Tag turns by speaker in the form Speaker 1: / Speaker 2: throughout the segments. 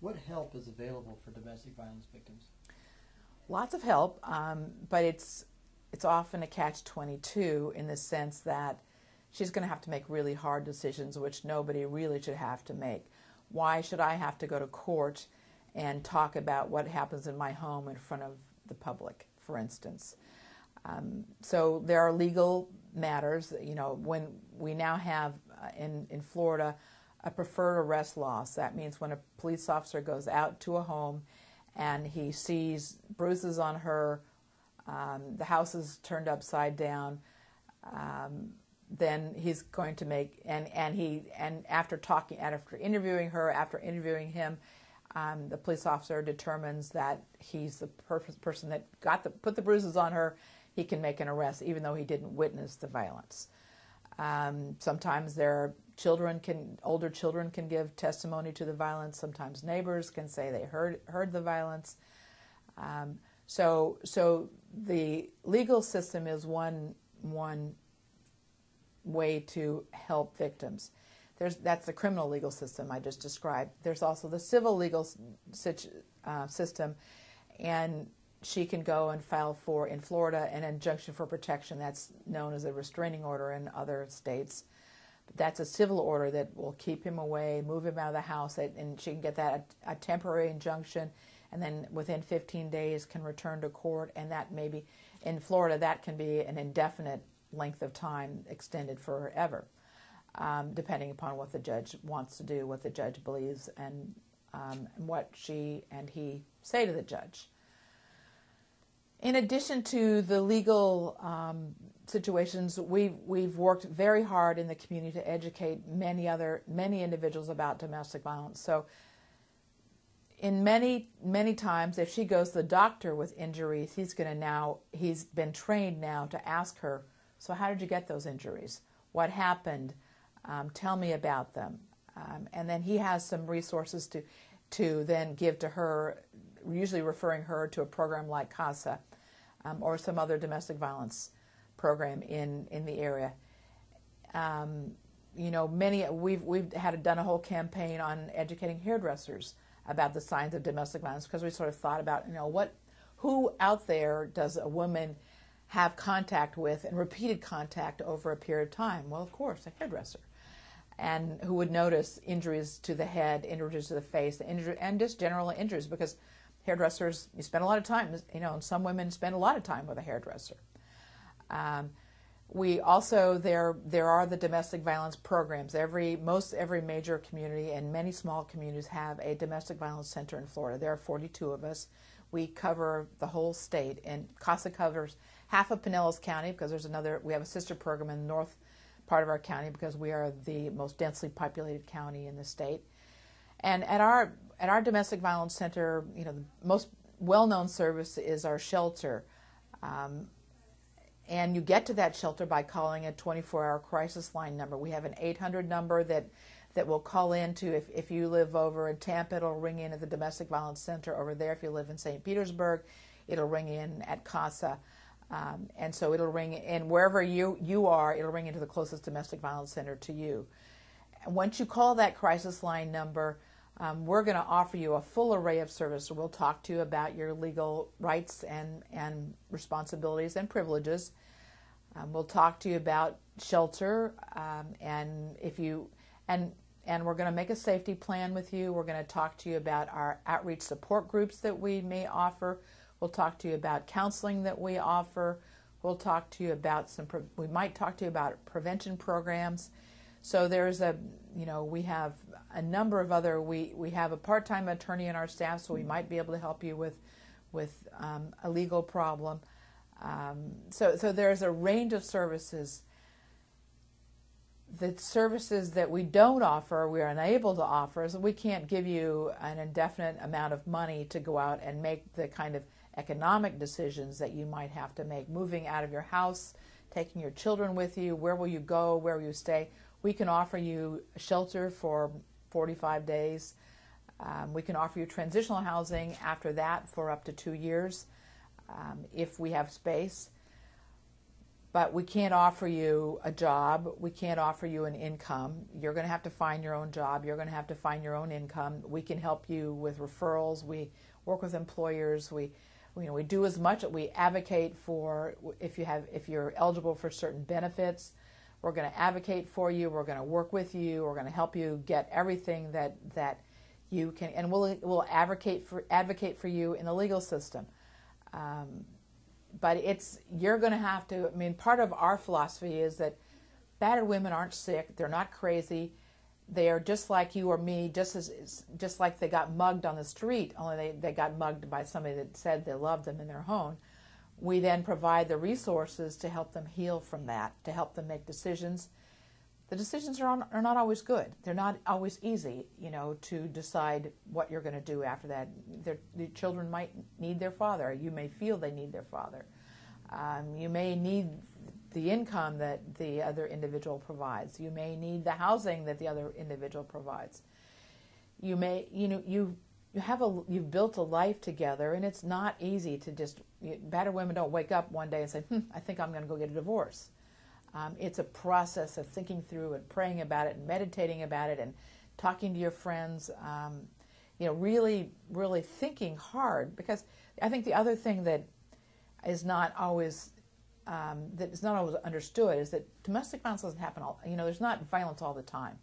Speaker 1: What help is available for domestic violence victims?
Speaker 2: Lots of help, but it's often a catch-22 in the sense that she's going to have to make really hard decisions, which nobody really should have to make. Why should I have to go to court and talk about what happens in my home in front of the public, for instance? So there are legal matters. You know, when we now have in Florida a preferred arrest law. So that means when a police officer goes out to a home and he sees bruises on her, the house is turned upside down, then he's going to make and after interviewing her, after interviewing him, the police officer determines that he's the person that put the bruises on her. He can make an arrest even though he didn't witness the violence. Sometimes older children can give testimony to the violence. Sometimes neighbors can say they heard the violence. So the legal system is one way to help victims. That's the criminal legal system I just described. There's also the civil legal system, and she can go and file in Florida, an injunction for protection. That's known as a restraining order in other states. But that's a civil order that will keep him away, move him out of the house, and she can get that a temporary injunction, and then within 15 days can return to court, and that maybe, in Florida, that can be an indefinite length of time, extended forever, depending upon what the judge wants to do, what the judge believes, and what she and he say to the judge. In addition to the legal situations, we've worked very hard in the community to educate many individuals about domestic violence. So in many times, if she goes to the doctor with injuries, he's been trained now to ask her, so how did you get those injuries? What happened? Tell me about them. And then he has some resources to then give to her, usually referring her to a program like CASA or some other domestic violence program in the area. You know, we've done a whole campaign on educating hairdressers about the signs of domestic violence, because we sort of thought about, you know, who out there does a woman have contact with, and repeated contact over a period of time? Well, of course, a hairdresser. And who would notice injuries to the head, injuries to the face, and just general injuries, because hairdressers, you spend a lot of time, you know, and some women spend a lot of time with a hairdresser. We also, there are the domestic violence programs. Every major community and many small communities have a domestic violence center in Florida. There are 42 of us. We cover the whole state, and CASA covers half of Pinellas County, because we have a sister program in the north part of our county, because we are the most densely populated county in the state. And at our domestic violence center, you know, the most well-known service is our shelter. And you get to that shelter by calling a 24-hour crisis line number. We have an 800 number that will call in to, if you live over in Tampa, it'll ring in at the Domestic Violence Center over there. If you live in St. Petersburg, it'll ring in at CASA. And so it'll ring in wherever you are, it'll ring into the closest domestic violence center to you. And once you call that crisis line number, we're going to offer you a full array of services. We'll talk to you about your legal rights and responsibilities and privileges. We'll talk to you about shelter, and we're going to make a safety plan with you. We're going to talk to you about our outreach support groups that we may offer. We'll talk to you about counseling that we offer. We'll talk to you about we might talk to you about prevention programs. So we have a number of other, we have a part-time attorney in our staff, so we might be able to help you with a legal problem. So there's a range of services. The services that we don't offer, we are unable to offer, is we can't give you an indefinite amount of money to go out and make the kind of economic decisions that you might have to make, moving out of your house, taking your children with you, where will you go, where will you stay. We can offer you shelter for 45 days. We can offer you transitional housing after that for up to 2 years if we have space. but we can't offer you a job. We can't offer you an income. You're going to have to find your own job. You're going to have to find your own income. We can help you with referrals. We work with employers. We do as much. We advocate for if you're eligible for certain benefits. We're going to advocate for you. We're going to work with you. We're going to help you get everything that you can, and we'll advocate for you in the legal system. But you're going to have to. I mean, part of our philosophy is that battered women aren't sick. They're not crazy. They are just like you or me. Just like they got mugged on the street. Only they got mugged by somebody that said they loved them in their home. We then provide the resources to help them heal from that, to help them make decisions. The decisions are not always good. They're not always easy, to decide what you're going to do after that. The children might need their father. You may feel they need their father. You may need the income that the other individual provides. You may need the housing that the other individual provides. You may, you've built a life together, and it's not easy to just. Battered women don't wake up one day and say, I think I'm going to go get a divorce. It's a process of thinking through and praying about it and meditating about it and talking to your friends, really, really thinking hard. Because I think the other thing that is not always understood is that domestic violence doesn't happen there's not violence all the time.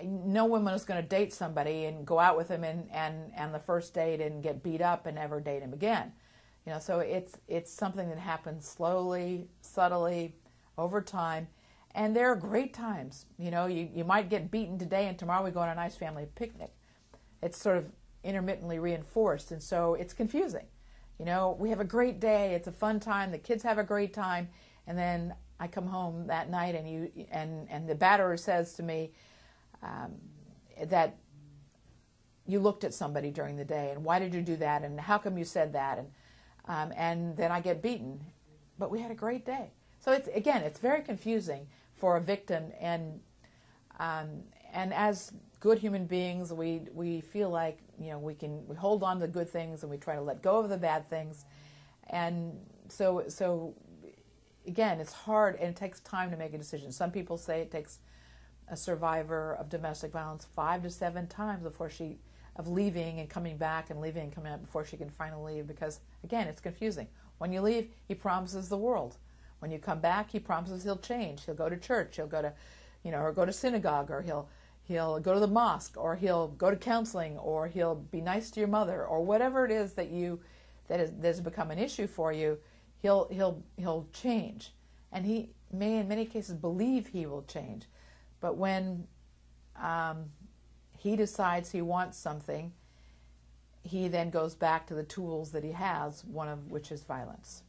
Speaker 2: No woman is going to date somebody and go out with him and the first date and get beat up and never date him again. So it's something that happens slowly, subtly, over time, and there are great times. You might get beaten today, and tomorrow we go on a nice family picnic. It's sort of intermittently reinforced, and so it's confusing. We have a great day, it's a fun time, the kids have a great time, and then I come home that night, and the batterer says to me that you looked at somebody during the day, and why did you do that, and how come you said that, and then I get beaten. But we had a great day. So it's very confusing for a victim, and as good human beings, we feel like we hold on to the good things and we try to let go of the bad things, and so again, it's hard and it takes time to make a decision. Some people say it takes a survivor of domestic violence 5 to 7 times of leaving and coming back and leaving and coming out before she can finally leave, because again, it's confusing. When you leave, he promises the world. When you come back, he promises he'll change. He'll go to church, he'll go to or go to synagogue, or he'll go to the mosque, or he'll go to counseling, or he'll be nice to your mother, or whatever it is that has become an issue for you. He'll change, and he may in many cases believe he will change. But when he decides he wants something, he then goes back to the tools that he has, one of which is violence.